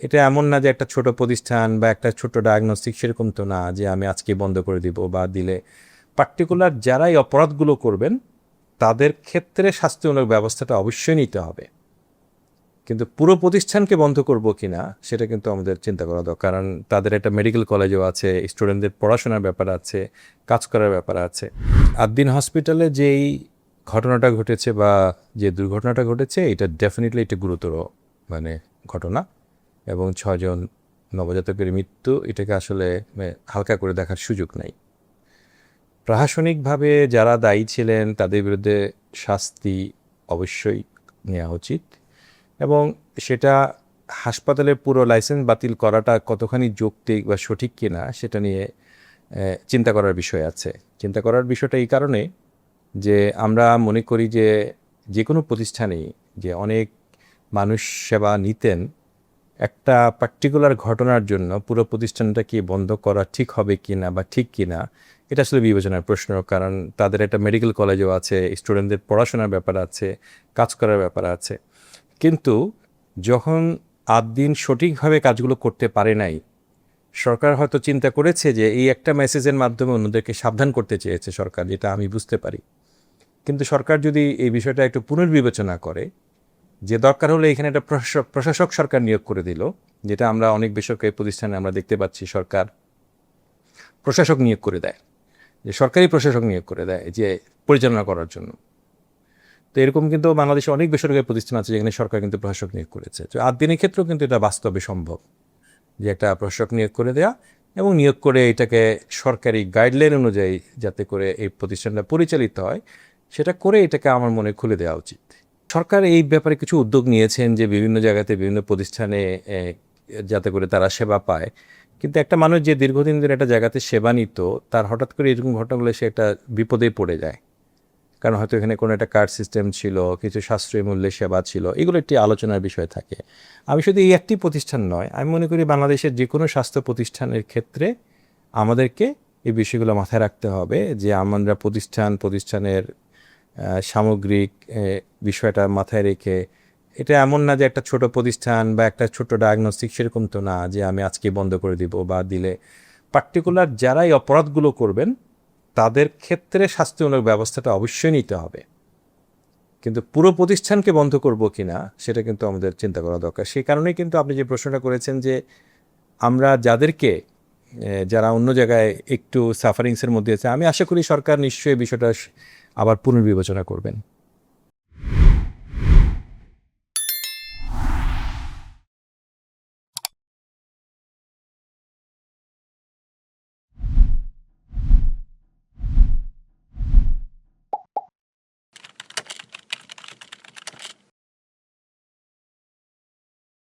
এটা এমন না যে একটা ছোট প্রতিষ্ঠান বা একটা ছোট ডায়াগনস্টিক, সেরকম তো না যে আমি আজকে বন্ধ করে দিব বা দিলে পার্টিকুলার যারাই অপরাধগুলো করবেন তাদের ক্ষেত্রে শাস্তিমূলক ব্যবস্থাটা অবশ্যই নিতে হবে। কিন্তু পুরো প্রতিষ্ঠানকে বন্ধ করব কিনা সেটা কিন্তু আমাদের চিন্তা করা দরকার, কারণ তাদের একটা মেডিকেল কলেজও আছে, স্টুডেন্টদের পড়াশোনার ব্যাপার আছে, কাজ করার ব্যাপার আছে। আদ্দিন হসপিটালে যেই ঘটনাটা ঘটেছে বা যে দুর্ঘটনাটা ঘটেছে, এটা ডেফিনেটলি একটা গুরুতর ঘটনা, এবং 6 জন নবজাতকের মৃত্যু, এটাকে আসলে হালকা করে দেখার সুযোগ নাই। প্রশাসনিকভাবে যারা দায়ী ছিলেন তাদের বিরুদ্ধে শাস্তি অবশ্যই নেওয়া উচিত, এবং সেটা হাসপাতালের পুরো লাইসেন্স বাতিল করাটা কতখানি যৌক্তিক বা সঠিক কিনা সেটা নিয়ে চিন্তা করার বিষয় আছে। চিন্তা করার বিষয়টা এই কারণে যে আমরা মনে করি যে যে কোনো প্রতিষ্ঠানেই যে অনেক মানুষ সেবা নিতেন, একটা পার্টিকুলার ঘটনার জন্য পুরো প্রতিষ্ঠানটা কি বন্ধ করা ঠিক হবে কিনা বা ঠিক কিনা, এটা আসলে বিবেচনার প্রশ্ন। কারণ তাদের একটা মেডিকেল কলেজও আছে, স্টুডেন্টদের পড়াশোনার ব্যাপার আছে, কাজ করার ব্যাপার আছে। কিন্তু যখন আদ্দিন সঠিকভাবে কাজগুলো করতে পারে নাই, সরকার হয়তো চিন্তা করেছে যে এই একটা মেসেজের মাধ্যমে অন্যদেরকে সাবধান করতে চেয়েছে সরকার, যেটা আমি বুঝতে পারি। কিন্তু সরকার যদি এই বিষয়টা একটু পুনর্বিবেচনা করে, যে দরকার হলে এখানে একটা প্রশাসক সরকার নিয়োগ করে দিল, যেটা আমরা অনেক বেসরকারি প্রতিষ্ঠানে আমরা দেখতে পাচ্ছি, সরকার প্রশাসক নিয়োগ করে দেয়, যে সরকারি প্রশাসক নিয়োগ করে দেয় যে পরিচালনা করার জন্য। তো এরকম কিন্তু বাংলাদেশে অনেক বেসরকারি প্রতিষ্ঠান আছে যেখানে সরকার কিন্তু প্রশাসক নিয়োগ করেছে। তো আদ্দিনের ক্ষেত্রেও কিন্তু এটা বাস্তবে সম্ভব যে একটা প্রশাসক নিয়োগ করে দেয়া, এবং নিয়োগ করে এটাকে সরকারি গাইডলাইন অনুযায়ী যাতে করে এই প্রতিষ্ঠানটা পরিচালিত হয়, সেটা করে এটাকে আমার মনে খুলে দেওয়া উচিত। সরকার এই ব্যাপারে কিছু উদ্যোগ নিয়েছেন যে বিভিন্ন জায়গাতে বিভিন্ন প্রতিষ্ঠানে যাতে করে তারা সেবা পায়। কিন্তু একটা মানুষ যে দীর্ঘদিন ধরে একটা জায়গাতে সেবা নিত, তার হঠাৎ করে এরকম ঘটনাগুলো সে একটা বিপদে পড়ে যায়। কারণ হয়তো এখানে কোনো একটা কার্ড সিস্টেম ছিল, কিছু সাশ্রয়ী মূল্যে সেবা ছিল, এগুলো একটি আলোচনার বিষয় থাকে। আমি শুধু এই একটি প্রতিষ্ঠান নয়, আমি মনে করি বাংলাদেশের যে কোনো স্বাস্থ্য প্রতিষ্ঠানের ক্ষেত্রে আমাদেরকে এই বিষয়গুলো মাথায় রাখতে হবে, যে আমরা প্রতিষ্ঠানের সামগ্রিক বিষয়টা মাথায় রেখে, এটা এমন না যে একটা ছোট প্রতিষ্ঠান বা একটা ছোট ডায়াগনস্টিক, সেরকম তো না যে আমি আজকে বন্ধ করে দিব বা দিলে পার্টিকুলার যারাই অপরাধগুলো করবেন তাদের ক্ষেত্রে শাস্তিমূলক ব্যবস্থাটা অবশ্যই নিতে হবে। কিন্তু পুরো প্রতিষ্ঠানকে বন্ধ করব কিনা সেটা কিন্তু আমাদের চিন্তা করা দরকার। সেই কারণেই কিন্তু আপনি যে প্রশ্নটা করেছেন যে আমরা যারা অন্য জায়গায় একটু সাফারিংসের মধ্যে আছে, আমি আশা করি সরকার নিশ্চয়ই বিষয়টা আবার পুনর্বিবেচনা করবেন।